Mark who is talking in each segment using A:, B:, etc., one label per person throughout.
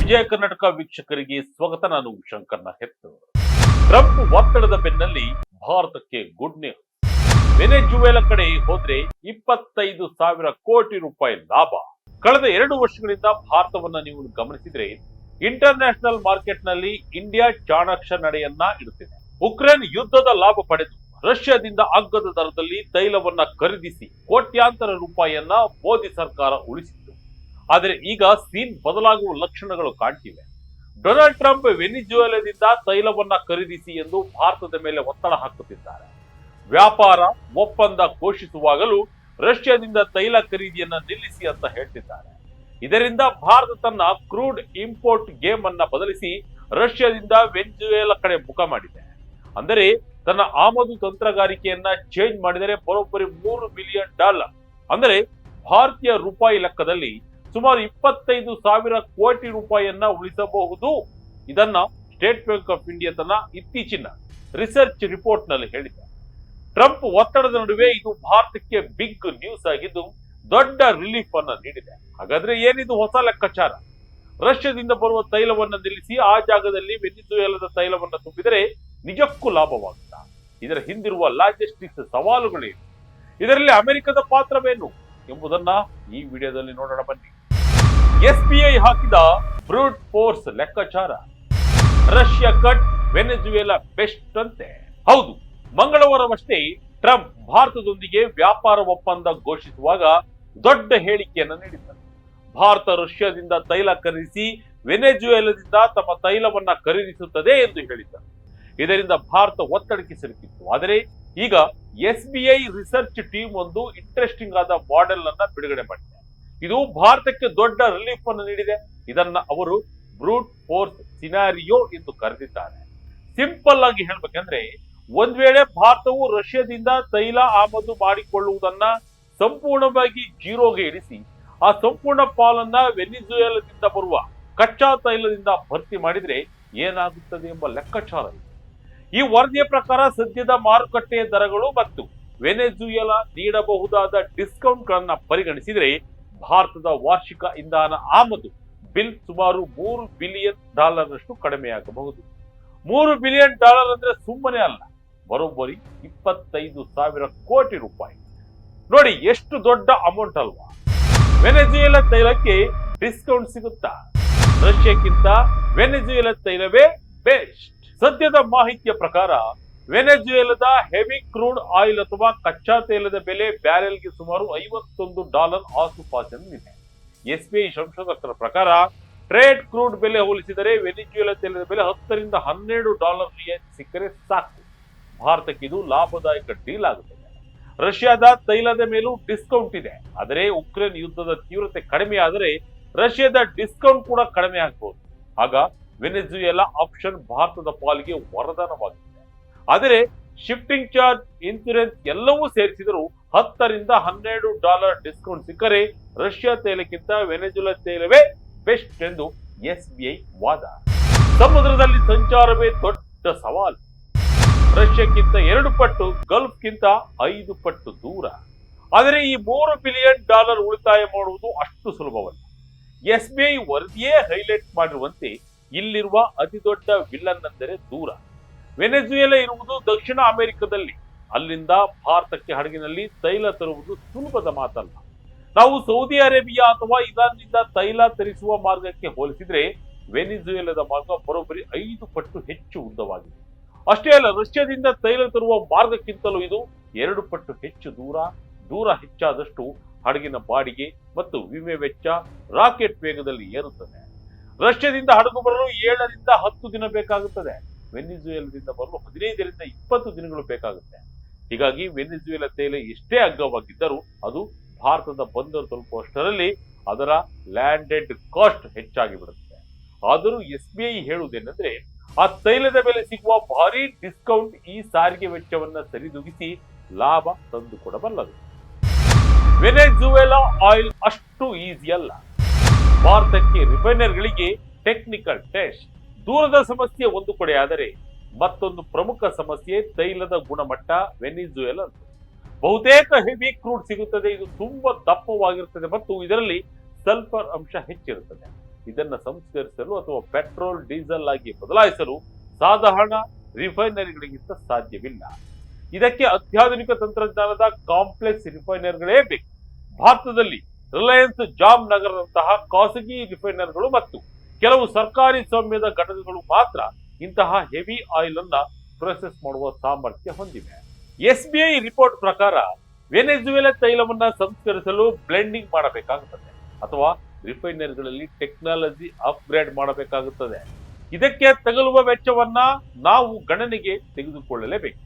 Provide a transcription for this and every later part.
A: ವಿಜಯ ಕರ್ನಾಟಕ ವೀಕ್ಷಕರಿಗೆ ಸ್ವಾಗತ. ನಾನು ಶಂಕರ್ನ ಹೆತ್ತು. ಟ್ರಂಪ್ ಒತ್ತಡದ ಬೆನ್ನಲ್ಲಿ ಭಾರತಕ್ಕೆ ಗುಡ್ ನ್ಯೂಸ್. ವೆನೆಜುವೆಲಾ ಕಡೆ ಹೋದ್ರೆ 25,000 ಕೋಟಿ ರೂಪಾಯಿ ಲಾಭ. ಕಳೆದ 2 ವರ್ಷಗಳಿಂದ ಭಾರತವನ್ನ ನೀವು ಗಮನಿಸಿದ್ರೆ ಇಂಟರ್ ನ್ಯಾಷನಲ್ ಮಾರ್ಕೆಟ್ ನಲ್ಲಿ ಇಂಡಿಯಾ ಚಾಣಾಕ್ಷ ನಡೆಯನ್ನ ಇಡುತ್ತಿದೆ. ಉಕ್ರೇನ್ ಯುದ್ಧದ ಲಾಭ ಪಡೆದು ರಷ್ಯಾದಿಂದ ಅಗ್ಗದ ದರದಲ್ಲಿ ತೈಲವನ್ನ ಖರೀದಿಸಿ ಕೋಟ್ಯಾಂತರ ರೂಪಾಯಿಯನ್ನ ಮೋದಿ ಸರ್ಕಾರ ಉಳಿಸಿತ್ತು. ಆದರೆ ಈಗ ಸೀನ್ ಬದಲಾಗುವ ಲಕ್ಷಣಗಳು ಕಾಣ್ತಿವೆ. ಡೊನಾಲ್ಡ್ ಟ್ರಂಪ್ ವೆನಿಜುವೆಲಾದಿಂದ ತೈಲವನ್ನ ಖರೀದಿಸಿ ಎಂದು ಭಾರತದ ಮೇಲೆ ಒತ್ತಡ ಹಾಕುತ್ತಿದ್ದಾರೆ. ವ್ಯಾಪಾರ ಒಪ್ಪಂದ ಘೋಷಿಸುವಾಗಲೂ ರಷ್ಯಾದಿಂದ ತೈಲ ಖರೀದಿಯನ್ನ ನಿಲ್ಲಿಸಿ ಅಂತ ಹೇಳ್ತಿದ್ದಾರೆ. ಇದರಿಂದ ಭಾರತ ತನ್ನ ಕ್ರೂಡ್ ಇಂಪೋರ್ಟ್ ಗೇಮ್ ಅನ್ನ ಬದಲಿಸಿ ರಷ್ಯಾದಿಂದ ವೆನಿಜುವೆಲಾ ಕಡೆ ಮುಖ ಮಾಡಿದೆ. ಅಂದರೆ ತನ್ನ ಆಮದು ತಂತ್ರಗಾರಿಕೆಯನ್ನ ಚೇಂಜ್ ಮಾಡಿದರೆ ಬರೋಬ್ಬರಿ $3 ಬಿಲಿಯನ್, ಅಂದರೆ ಭಾರತೀಯ ರೂಪಾಯಿ ಲೆಕ್ಕದಲ್ಲಿ ಸುಮಾರು 25,000 ಕೋಟಿ ರೂಪಾಯಿಯನ್ನ ಉಳಿಸಬಹುದು. ಇದನ್ನ ಸ್ಟೇಟ್ ಬ್ಯಾಂಕ್ ಆಫ್ ಇಂಡಿಯಾ ತನ್ನ ಇತ್ತೀಚಿನ ರಿಸರ್ಚ್ ರಿಪೋರ್ಟ್ ನಲ್ಲಿ ಹೇಳಿದೆ. ಟ್ರಂಪ್ ಒತ್ತಡದ ನಡುವೆ ಇದು ಭಾರತಕ್ಕೆ ಬಿಗ್ ನ್ಯೂಸ್ ಆಗಿದ್ದು ದೊಡ್ಡ ರಿಲೀಫ್ ಅನ್ನ ನೀಡಿದೆ. ಹಾಗಾದ್ರೆ ಏನಿದು ಹೊಸ ಲೆಕ್ಕಾಚಾರ? ರಷ್ಯಾದಿಂದ ಬರುವ ತೈಲವನ್ನ ನಿಲ್ಲಿಸಿ ಆ ಜಾಗದಲ್ಲಿ ವೆನಿಜುವೆಲಾದ ತೈಲವನ್ನ ತುಂಬಿದರೆ ನಿಜಕ್ಕೂ ಲಾಭವಾಗುತ್ತಾ? ಇದರ ಹಿಂದಿರುವ ಲಾಜಿಸ್ಟಿಕ್ಸ್ ಸವಾಲುಗಳೇನು? ಇದರಲ್ಲಿ ಅಮೆರಿಕದ ಪಾತ್ರವೇನು ಎಂಬುದನ್ನ ಈ ವಿಡಿಯೋದಲ್ಲಿ ನೋಡೋಣ ಬನ್ನಿ. ಎಸ್ಬಿಐ ಹಾಕಿದ ಬ್ರೂಟ್ ಫೋರ್ಸ್ ಲೆಕ್ಕಾಚಾರ. ರಷ್ಯಾ ಕಟ್, ವೆನೆಜುವೆಲಾ ಬೆಸ್ಟ್ ಅಂತೆ. ಹೌದು, ಮಂಗಳವಾರವಷ್ಟೇ ಟ್ರಂಪ್ ಭಾರತದೊಂದಿಗೆ ವ್ಯಾಪಾರ ಒಪ್ಪಂದ ಘೋಷಿಸುವಾಗ ದೊಡ್ಡ ಹೇಳಿಕೆಯನ್ನು ನೀಡಿದ್ದರು. ಭಾರತ ರಷ್ಯಾದಿಂದ ತೈಲ ಖರೀದಿಸಿ ವೆನೆಜುವೆಲಾದಿಂದ ತಮ್ಮ ತೈಲವನ್ನ ಖರೀದಿಸುತ್ತದೆ ಎಂದು ಹೇಳಿದ್ದರು. ಇದರಿಂದ ಭಾರತ ಒತ್ತಡಕ್ಕೆ ಸಿಲುಕಿತ್ತು. ಆದರೆ ಈಗ ಎಸ್ಬಿಐ ರಿಸರ್ಚ್ ಟೀಮ್ ಒಂದು ಇಂಟ್ರೆಸ್ಟಿಂಗ್ ಆದ ಮಾಡೆಲ್ ಅನ್ನ ಬಿಡುಗಡೆ ಮಾಡಿದೆ. ಇದು ಭಾರತಕ್ಕೆ ದೊಡ್ಡ ರಿಲೀಫ್ ಅನ್ನು ನೀಡಿದೆ. ಇದನ್ನ ಅವರು ಬ್ರೂಟ್ ಫೋರ್ಸ್ ಸಿನಾರಿಯೋ ಎಂದು ಕರೆದಿದ್ದಾರೆ. ಸಿಂಪಲ್ ಆಗಿ ಹೇಳ್ಬೇಕಂದ್ರೆ, ಒಂದ್ ವೇಳೆ ಭಾರತವು ರಷ್ಯಾದಿಂದ ತೈಲ ಆಮದು ಮಾಡಿಕೊಳ್ಳುವುದನ್ನ ಸಂಪೂರ್ಣವಾಗಿ ಜೀರೋಗೆ ಇಳಿಸಿ ಆ ಸಂಪೂರ್ಣ ಪಾಲನ್ನ ವೆನಿಜುವೆಲಾದಿಂದ ಬರುವ ಕಚ್ಚಾ ತೈಲದಿಂದ ಭರ್ತಿ ಮಾಡಿದ್ರೆ ಏನಾಗುತ್ತದೆ ಎಂಬ ಲೆಕ್ಕಾಚಾರ ಇದೆ. ಈ ವರದಿಯ ಪ್ರಕಾರ ಸದ್ಯದ ಮಾರುಕಟ್ಟೆಯ ದರಗಳು ಮತ್ತು ವೆನೆಜುವೆಲಾ ನೀಡಬಹುದಾದ ಡಿಸ್ಕೌಂಟ್ ಗಳನ್ನ ಪರಿಗಣಿಸಿದರೆ ಭಾರತದ ವಾರ್ಷಿಕ ಇಂಧನ ಆಮದು ಬಿಲ್ ಸುಮಾರು $3 ಬಿಲಿಯನ್ ನಷ್ಟು ಕಡಿಮೆಯಾಗಬಹುದು. $3 ಬಿಲಿಯನ್ ಅಂದ್ರೆ ಸುಮ್ಮನೆ ಅಲ್ಲ, ಬರೋಬ್ಬರಿ 25,000 ಕೋಟಿ ರೂಪಾಯಿ. ನೋಡಿ ಎಷ್ಟು ದೊಡ್ಡ ಅಮೌಂಟ್ ಅಲ್ವಾ? ವೆನೆಜುವೆಲಾ ತೈಲಕ್ಕೆ ಡಿಸ್ಕೌಂಟ್ ಸಿಗುತ್ತಾ? ರಷ್ಯಾಕ್ಕಿಂತ ವೆನೆಜುವೆಲಾ ತೈಲವೇ ಬೆಸ್ಟ್. ಸದ್ಯದ ಮಾಹಿತಿಯ ಪ್ರಕಾರ ವೆನೆಜುವೆಲಾದ ಹೆವಿ ಕ್ರೂಡ್ ಆಯಿಲ್ ಅಥವಾ ಕಚ್ಚಾ ತೈಲದ ಬೆಲೆ ಬ್ಯಾರೆಲ್ಗೆ ಸುಮಾರು $51 ಆಸುಪಾಸಿನಲ್ಲಿದೆ. ಎಸ್ಬಿಐ ಸಂಶೋಧಕರ ಪ್ರಕಾರ ಟ್ರೇಡ್ ಕ್ರೂಡ್ ಬೆಲೆ ಹೋಲಿಸಿದರೆ ವೆನಿಜುವೆಲಾ ತೈಲದ ಬೆಲೆ $10 ರಿಂದ $12 ರಿಯಾಯಿತಿ ಸಿಕ್ಕರೆ ಸಾಕು. ಭಾರತಕ್ಕೆ ಇದು ಲಾಭದಾಯಕ ಡೀಲ್ ಆಗುತ್ತದೆ. ರಷ್ಯಾದ ತೈಲದ ಮೇಲೂ ಡಿಸ್ಕೌಂಟ್ ಇದೆ. ಆದರೆ ಉಕ್ರೇನ್ ಯುದ್ಧದ ತೀವ್ರತೆ ಕಡಿಮೆ ಆದರೆ ರಷ್ಯಾದ ಡಿಸ್ಕೌಂಟ್ ಕೂಡ ಕಡಿಮೆ ಆಗಬಹುದು. ಆಗ ವೆನೆಜುವೆಲಾ ಆಪ್ಷನ್ ಭಾರತದ ಪಾಲಿಗೆ ವರದಾನವಾಗಿದೆ. ಆದರೆ ಶಿಫ್ಟಿಂಗ್ ಚಾರ್ಜ್, ಇನ್ಸೂರೆನ್ಸ್ ಎಲ್ಲವೂ ಸೇರಿಸಿದರೂ $10 ರಿಂದ $12 ಡಿಸ್ಕೌಂಟ್ ಸಿಕ್ಕರೆ ರಷ್ಯಾ ತೈಲಕ್ಕಿಂತ ವೆನೆಜುವೆಲಾ ತೈಲವೇ ಬೆಸ್ಟ್ ಎಂದು ಎಸ್ಬಿಐ ವಾದ. ಸಮುದ್ರದಲ್ಲಿ ಸಂಚಾರವೇ ದೊಡ್ಡ ಸವಾಲು. ರಷ್ಯಾಕ್ಕಿಂತ 2 ಪಟ್ಟು, ಗಲ್ಫ್ಗಿಂತ 5 ಪಟ್ಟು ದೂರ. ಆದರೆ ಈ $3 ಬಿಲಿಯನ್ ಉಳಿತಾಯ ಮಾಡುವುದು ಅಷ್ಟು ಸುಲಭವಲ್ಲ. ಎಸ್ಬಿಐ ವರದಿಯೇ ಹೈಲೈಟ್ ಮಾಡಿರುವಂತೆ ಇಲ್ಲಿರುವ ಅತಿ ದೊಡ್ಡ ವಿಲ್ಲನ್ ಅಂದರೆ ದೂರ. ವೆನೆಜುವೆಲಾ ಇರುವುದು ದಕ್ಷಿಣ ಅಮೆರಿಕದಲ್ಲಿ. ಅಲ್ಲಿಂದ ಭಾರತಕ್ಕೆ ಹಡಗಿನಲ್ಲಿ ತೈಲ ತರುವುದು ಸುಲಭದ ಮಾತಲ್ಲ. ನಾವು ಸೌದಿ ಅರೇಬಿಯಾ ಅಥವಾ ಇರಾನ್ನಿಂದ ತೈಲ ತರಿಸುವ ಮಾರ್ಗಕ್ಕೆ ಹೋಲಿಸಿದ್ರೆ ವೆನಿಜುವೆಲಾದ ಮಾರ್ಗ ಬರೋಬ್ಬರಿ 5 ಪಟ್ಟು ಹೆಚ್ಚು ಉದ್ದವಾಗಿದೆ. ಅಷ್ಟೇ ಅಲ್ಲ, ರಷ್ಯಾದಿಂದ ತೈಲ ತರುವ ಮಾರ್ಗಕ್ಕಿಂತಲೂ ಇದು 2 ಪಟ್ಟು ಹೆಚ್ಚು ದೂರ. ದೂರ ಹೆಚ್ಚಾದಷ್ಟು ಹಡಗಿನ ಬಾಡಿಗೆ ಮತ್ತು ವಿಮೆ ವೆಚ್ಚ ರಾಕೆಟ್ ವೇಗದಲ್ಲಿ ಏರುತ್ತದೆ. ರಷ್ಯಾದಿಂದ ಹಡಗು ಬರಲು 7 ರಿಂದ 10 ದಿನ ಬೇಕಾಗುತ್ತದೆ. ವೆನಿಜುವೆಲಾದಿಂದ ಬರಲು 15 ರಿಂದ 20 ದಿನಗಳು ಬೇಕಾಗುತ್ತೆ. ಹೀಗಾಗಿ ವೆನಿಜುವೆಲಾ ತೈಲ ಎಷ್ಟೇ ಅಗ್ಗವಾಗಿದ್ದರೂ ಅದು ಭಾರತದ ಬಂದರು ತಲುಪುವಷ್ಟರಲ್ಲಿ ಅದರ ಲ್ಯಾಂಡೆಡ್ ಕಾಸ್ಟ್ ಹೆಚ್ಚಾಗಿ ಬಿಡುತ್ತದೆ. ಆದರೂ ಎಸ್ಬಿಐ ಹೇಳುವುದೇನೆಂದ್ರೆ, ಆ ತೈಲದ ಬೆಲೆ ಸಿಗುವ ಭಾರಿ ಡಿಸ್ಕೌಂಟ್ ಈ ಸಾರಿಗೆ ವೆಚ್ಚವನ್ನ ಸರಿದೂಗಿಸಿ ಲಾಭ ತಂದುಕೊಡಬಲ್ಲದು. ವೆನೆಜುವೆಲಾ ಆಯಿಲ್ ಅಷ್ಟು ಈಸಿ ಅಲ್ಲ. ಭಾರತಕ್ಕೆ ರಿಫೈನರ್ಗಳಿಗೆ ಟೆಕ್ನಿಕಲ್ ಟೆಸ್ಟ್. ದೂರದ ಸಮಸ್ಯೆ ಒಂದು ಕಡೆ ಆದರೆ ಮತ್ತೊಂದು ಪ್ರಮುಖ ಸಮಸ್ಯೆ ತೈಲದ ಗುಣಮಟ್ಟ. ವೆನಿಜುವೆಲಾ ಬಹುತೇಕ ಹೆವಿ ಕ್ರೂಡ್ ಸಿಗುತ್ತದೆ. ಇದು ತುಂಬಾ ದಪ್ಪವಾಗಿರುತ್ತದೆ ಮತ್ತು ಇದರಲ್ಲಿ ಸಲ್ಫರ್ ಅಂಶ ಹೆಚ್ಚಿರುತ್ತದೆ. ಇದನ್ನ ಸಂಸ್ಕರಿಸಲು ಅಥವಾ ಪೆಟ್ರೋಲ್ ಡೀಸೆಲ್ ಆಗಿ ಬದಲಾಯಿಸಲು ಸಾಧಾರಣ ರಿಫೈನರಿಗಳಿಗಿಂತ ಸಾಧ್ಯವಿಲ್ಲ. ಇದಕ್ಕೆ ಅತ್ಯಾಧುನಿಕ ತಂತ್ರಜ್ಞಾನದ ಕಾಂಪ್ಲೆಕ್ಸ್ ರಿಫೈನರ್ಗಳೇ ಬೇಕು. ಭಾರತದಲ್ಲಿ ರಿಲಯನ್ಸ್ ಜಾಮ್ನಗರ್ನಂತಹ ಖಾಸಗಿ ರಿಫೈನರ್ಗಳು ಮತ್ತು ಕೆಲವು ಸರ್ಕಾರಿ ಸ್ವಾಮ್ಯದ ಘಟಕಗಳು ಮಾತ್ರ ಇಂತಹ ಹೆವಿ ಆಯಿಲ್ ಅನ್ನ ಪ್ರೊಸೆಸ್ ಮಾಡುವ ಸಾಮರ್ಥ್ಯ ಹೊಂದಿವೆ. SBI ರಿಪೋರ್ಟ್ ಪ್ರಕಾರ ವೆನೆಜುವೆಲಾ ತೈಲವನ್ನ ಸಂಸ್ಕರಿಸಲು ಬ್ಲೆಂಡಿಂಗ್ ಮಾಡಬೇಕಾಗುತ್ತದೆ ಅಥವಾ ರಿಫೈನರಿಗಳಲ್ಲಿ ಟೆಕ್ನಾಲಜಿ ಅಪ್ಗ್ರೇಡ್ ಮಾಡಬೇಕಾಗುತ್ತದೆ. ಇದಕ್ಕೆ ತಗಲುವ ವೆಚ್ಚವನ್ನ ನಾವು ಗಣನೆಗೆ ತೆಗೆದುಕೊಳ್ಳಲೇಬೇಕು.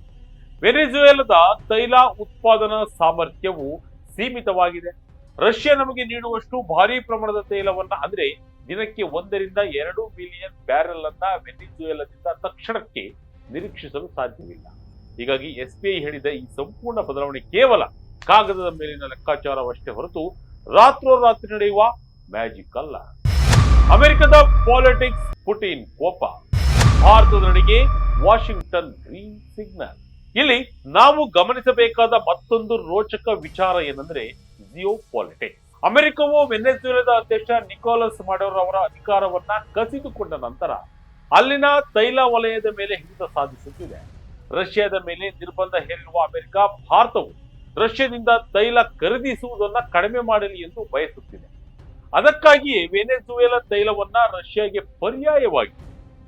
A: ವೆನೆಜುವೆಲಾದ ತೈಲ ಉತ್ಪಾದನಾ ಸಾಮರ್ಥ್ಯವು ಸೀಮಿತವಾಗಿದೆ. ರಷ್ಯಾ ನಮಗೆ ನೀಡುವಷ್ಟು ಭಾರಿ ಪ್ರಮಾಣದ ತೈಲವನ್ನ ಅಂದ್ರೆ ದಿನಕ್ಕೆ 1 ರಿಂದ 2 ಮಿಲಿಯನ್ ಬ್ಯಾರೆಲ್ ಅನ್ನ ವೆನೆಜುವೆಲಾದಿಂದ ತಕ್ಷಣಕ್ಕೆ ನಿರೀಕ್ಷಿಸಲು ಸಾಧ್ಯವಿಲ್ಲ. ಹೀಗಾಗಿ SBI ಹೇಳಿದ ಈ ಸಂಪೂರ್ಣ ಬದಲಾವಣೆ ಕೇವಲ ಕಾಗದದ ಮೇಲಿನ ಲೆಕ್ಕಾಚಾರವಷ್ಟೇ ಹೊರತು ರಾತ್ರೋರಾತ್ರಿ ನಡೆಯುವ ಮ್ಯಾಜಿಕ್ ಅಲ್ಲ. ಅಮೆರಿಕದ ಪಾಲಿಟಿಕ್ಸ್, ಪುಟಿನ್ ಕೋಪ, ಭಾರತದ ನಡೆಗೆ ವಾಷಿಂಗ್ಟನ್ ಗ್ರೀನ್ ಸಿಗ್ನಲ್. ಇಲ್ಲಿ ನಾವು ಗಮನಿಸಬೇಕಾದ ಮತ್ತೊಂದು ರೋಚಕ ವಿಚಾರ ಏನಂದ್ರೆ ಜಿಯೋ ಪಾಲಿಟಿಕ್ಸ್. ಅಮೆರಿಕವು ವೆನೆಜುವೆಲಾದ ಅಧ್ಯಕ್ಷ ನಿಕೋಲಸ್ ಮಡುರೋ ಅವರ ಅಧಿಕಾರವನ್ನ ಕಸಿದುಕೊಂಡ ನಂತರ ಅಲ್ಲಿನ ತೈಲ ವಲಯದ ಮೇಲೆ ಹಿಡಿತ ಸಾಧಿಸುತ್ತಿದೆ. ರಷ್ಯಾದ ಮೇಲೆ ನಿರ್ಬಂಧ ಹೇರಿರುವ ಅಮೆರಿಕ ಭಾರತವು ರಷ್ಯಾದಿಂದ ತೈಲ ಖರೀದಿಸುವುದನ್ನ ಕಡಿಮೆ ಮಾಡಲಿ ಎಂದು ಬಯಸುತ್ತಿದೆ. ಅದಕ್ಕಾಗಿಯೇ ವೆನೆಜುವೆಲಾ ತೈಲವನ್ನ ರಷ್ಯಾಗೆ ಪರ್ಯಾಯವಾಗಿ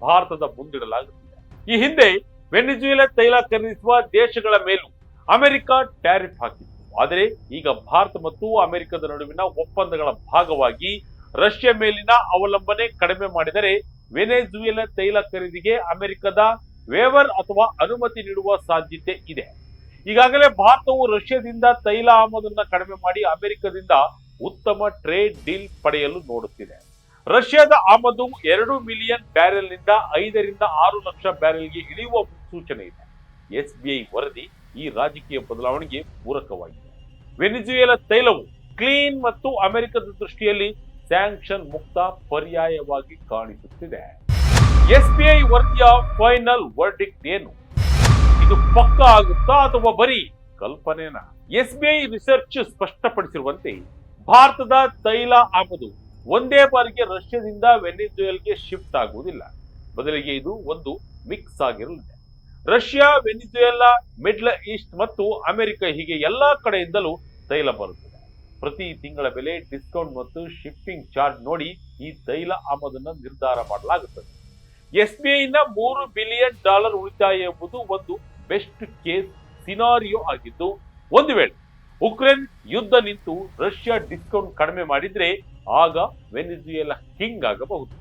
A: ಭಾರತದ ಮುಂದಿಡಲಾಗುತ್ತಿದೆ. ಈ ಹಿಂದೆ ವೆನೆಜುವೆಲಾ ತೈಲ ಖರೀದಿಸುವ ದೇಶಗಳ ಮೇಲೂ ಅಮೆರಿಕ ಟ್ಯಾರಿಫ್ ಹಾಕಿತ್ತು. ಆದರೆ ಈಗ ಭಾರತ ಮತ್ತು ಅಮೆರಿಕದ ನಡುವಿನ ಒಪ್ಪಂದಗಳ ಭಾಗವಾಗಿ ರಷ್ಯಾ ಮೇಲಿನ ಅವಲಂಬನೆ ಕಡಿಮೆ ಮಾಡಿದರೆ ವೆನೆಜುವೆಲಾ ತೈಲ ಖರೀದಿಗೆ ಅಮೆರಿಕದ ವೇವರ್ ಅಥವಾ ಅನುಮತಿ ನೀಡುವ ಸಾಧ್ಯತೆ ಇದೆ. ಈಗಾಗಲೇ ಭಾರತವು ರಷ್ಯಾದಿಂದ ತೈಲ ಆಮದನ್ನ ಕಡಿಮೆ ಮಾಡಿ ಅಮೆರಿಕದಿಂದ ಉತ್ತಮ ಟ್ರೇಡ್ ಡೀಲ್ ಪಡೆಯಲು ನೋಡುತ್ತಿದೆ. ರಷ್ಯಾದ ಆಮದು 2 ಮಿಲಿಯನ್ ಬ್ಯಾರೆಲ್ನಿಂದ 5 ರಿಂದ 6 ಲಕ್ಷ ಬ್ಯಾರೆಲ್ಗೆ ಇಳಿಯುವ ಸೂಚನೆ ಇದೆ. SBI ವರದಿ ಈ ರಾಜಕೀಯ ಬದಲಾವಣೆಗೆ ಪೂರಕವಾಗಿದೆ. ವೆನೆಜುವೆಲಾ ತೈಲವು ಕ್ಲೀನ್ ಮತ್ತು ಅಮೆರಿಕದ ದೃಷ್ಟಿಯಲ್ಲಿ ಸ್ಯಾಂಕ್ಷನ್ ಮುಕ್ತ ಪರ್ಯಾಯವಾಗಿ ಕಾಣಿಸುತ್ತಿದೆ. SBI ವರದಿಯ ಫೈನಲ್ ವರ್ಡಿಕ್ಟ್ ಏನು? ಇದು ಪಕ್ಕಾ ಆಗುತ್ತಾ ಅಥವಾ ಬರೀ ಕಲ್ಪನೆನಾ? SBI ರಿಸರ್ಚ್ ಸ್ಪಷ್ಟಪಡಿಸಿರುವಂತೆ ಭಾರತದ ತೈಲ ಆಮದು ಒಂದೇ ಬಾರಿಗೆ ರಷ್ಯಾದಿಂದ ವೆನೆಜುವೆಲಾಗೆ ಶಿಫ್ಟ್ ಆಗುವುದಿಲ್ಲ. ಬದಲಿಗೆ ಇದು ಒಂದು ಮಿಕ್ಸ್ ಆಗಿರಲಿದೆ. ರಷ್ಯಾ, ವೆನೆಜುವೆಲಾ, ಮಿಡ್ಲ್ ಈಸ್ಟ್ ಮತ್ತು ಅಮೆರಿಕ ಹೀಗೆ ಎಲ್ಲಾ ಕಡೆಯಿಂದಲೂ ತೈಲ ಬರುತ್ತದೆ. ಪ್ರತಿ ತಿಂಗಳ ಬೆಲೆ, ಡಿಸ್ಕೌಂಟ್ ಮತ್ತು ಶಿಪ್ಪಿಂಗ್ ಚಾರ್ಜ್ ನೋಡಿ ಈ ತೈಲ ಆಮದನ್ನು ನಿರ್ಧಾರ ಮಾಡಲಾಗುತ್ತದೆ. SBI ನ $3 ಬಿಲಿಯನ್ ಉಳಿತಾಯ ಎಂಬುದು ಒಂದು ಬೆಸ್ಟ್ ಕೇಸ್ ಸಿನಾರಿಯೋ ಆಗಿದ್ದು, ಒಂದು ವೇಳೆ ಉಕ್ರೇನ್ ಯುದ್ಧ ನಿಂತು ರಷ್ಯಾ ಡಿಸ್ಕೌಂಟ್ ಕಡಿಮೆ ಮಾಡಿದ್ರೆ ಆಗ ವೆನೆಜುವೆಲಾ ಕಿಂಗ್ ಆಗಬಹುದು.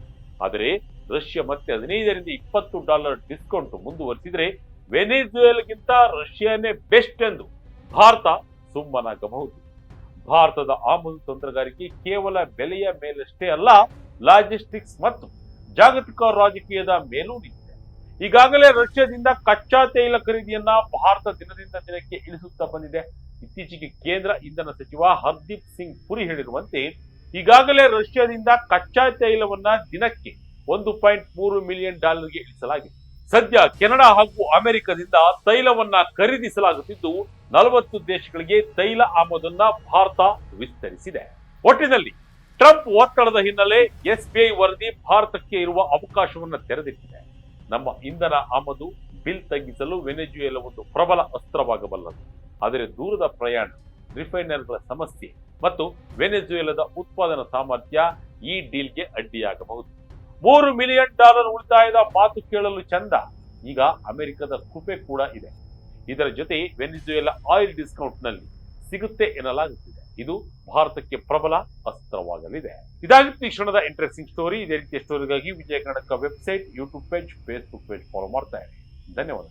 A: ಆದರೆ ರಷ್ಯಾ ಮತ್ತೆ $15 ರಿಂದ $20 ಡಿಸ್ಕೌಂಟ್ ಮುಂದುವರಿಸಿದ್ರೆ ವೆನೆಜುವೆಲಾಗಿಂತ ರಷ್ಯಾನೇ ಬೆಸ್ಟ್ ಎಂದು ಭಾರತ ಸುಮ್ಮನಾಗಬಹುದು. ಭಾರತದ ಆಮದು ತಂತ್ರಗಾರಿಕೆ ಕೇವಲ ಬೆಲೆಯ ಮೇಲಷ್ಟೇ ಅಲ್ಲ, ಲಾಜಿಸ್ಟಿಕ್ಸ್ ಮತ್ತು ಜಾಗತಿಕ ರಾಜಕೀಯದ ಮೇಲೂ ನಿಂತಿದೆ. ಈಗಾಗಲೇ ರಷ್ಯಾದಿಂದ ಕಚ್ಚಾ ತೈಲ ಖರೀದಿಯನ್ನ ಭಾರತ ದಿನದಿಂದ ದಿನಕ್ಕೆ ಇಳಿಸುತ್ತಾ ಬಂದಿದೆ. ಇತ್ತೀಚೆಗೆ ಕೇಂದ್ರ ಇಂಧನ ಸಚಿವ ಹರ್ದೀಪ್ ಸಿಂಗ್ ಪುರಿ ಹೇಳಿರುವಂತೆ ಈಗಾಗಲೇ ರಷ್ಯಾದಿಂದ ಕಚ್ಚಾ ತೈಲವನ್ನ ದಿನಕ್ಕೆ $1.3 ಮಿಲಿಯನ್ ಗೆ ಇಳಿಸಲಾಗಿದೆ. ಸದ್ಯ ಕೆನಡಾ ಹಾಗೂ ಅಮೆರಿಕದಿಂದ ತೈಲವನ್ನ ಖರೀದಿಸಲಾಗುತ್ತಿದ್ದು 40 ದೇಶಗಳಿಗೆ ತೈಲ ಆಮದನ್ನ ಭಾರತ ವಿಸ್ತರಿಸಿದೆ. ಒಟ್ಟಿನಲ್ಲಿ ಟ್ರಂಪ್ ಒತ್ತಡದ ಹಿನ್ನೆಲೆ SBI ವರದಿ ಭಾರತಕ್ಕೆ ಇರುವ ಅವಕಾಶವನ್ನು ತೆರೆದಿಟ್ಟಿದೆ. ನಮ್ಮ ಇಂಧನ ಆಮದು ಬಿಲ್ ತಗ್ಗಿಸಲು ವೆನೆಜುವೆಲಾ ಒಂದು ಪ್ರಬಲ ಅಸ್ತ್ರವಾಗಬಲ್ಲದು. ಆದರೆ ದೂರದ ಪ್ರಯಾಣ, ರಿಫೈನರ್ಗಳ ಸಮಸ್ಯೆ ಮತ್ತು ವೆನೆಜುವೆಲಾದ ಉತ್ಪಾದನಾ ಸಾಮರ್ಥ್ಯ ಈ ಡೀಲ್ಗೆ ಅಡ್ಡಿಯಾಗಬಹುದು. $3 ಮಿಲಿಯನ್ ಉಳಿತಾಯದ ಮಾತು ಕೇಳಲು ಚಂದ, ಈಗ ಅಮೆರಿಕದ ಕೃಪೆ ಕೂಡ ಇದೆ. ಇದರ ಜೊತೆ ವೆನೆಜುವೆಲಾ ಆಯಿಲ್ ಡಿಸ್ಕೌಂಟ್ ನಲ್ಲಿ ಸಿಗುತ್ತೆ ಎನ್ನಲಾಗುತ್ತಿದೆ. ಇದು ಭಾರತಕ್ಕೆ ಪ್ರಬಲ ಅಸ್ತ್ರವಾಗಲಿದೆ. ಇದಾಗಿತ್ತು ಈ ಕ್ಷಣದ ಇಂಟ್ರೆಸ್ಟಿಂಗ್ ಸ್ಟೋರಿ. ಇದೇ ರೀತಿಯ ಸ್ಟೋರಿಗಾಗಿ Vijaya Karnataka website, YouTube page, Facebook page follow ಮಾಡ್ತಾ ಇರಿ. ಧನ್ಯವಾದ.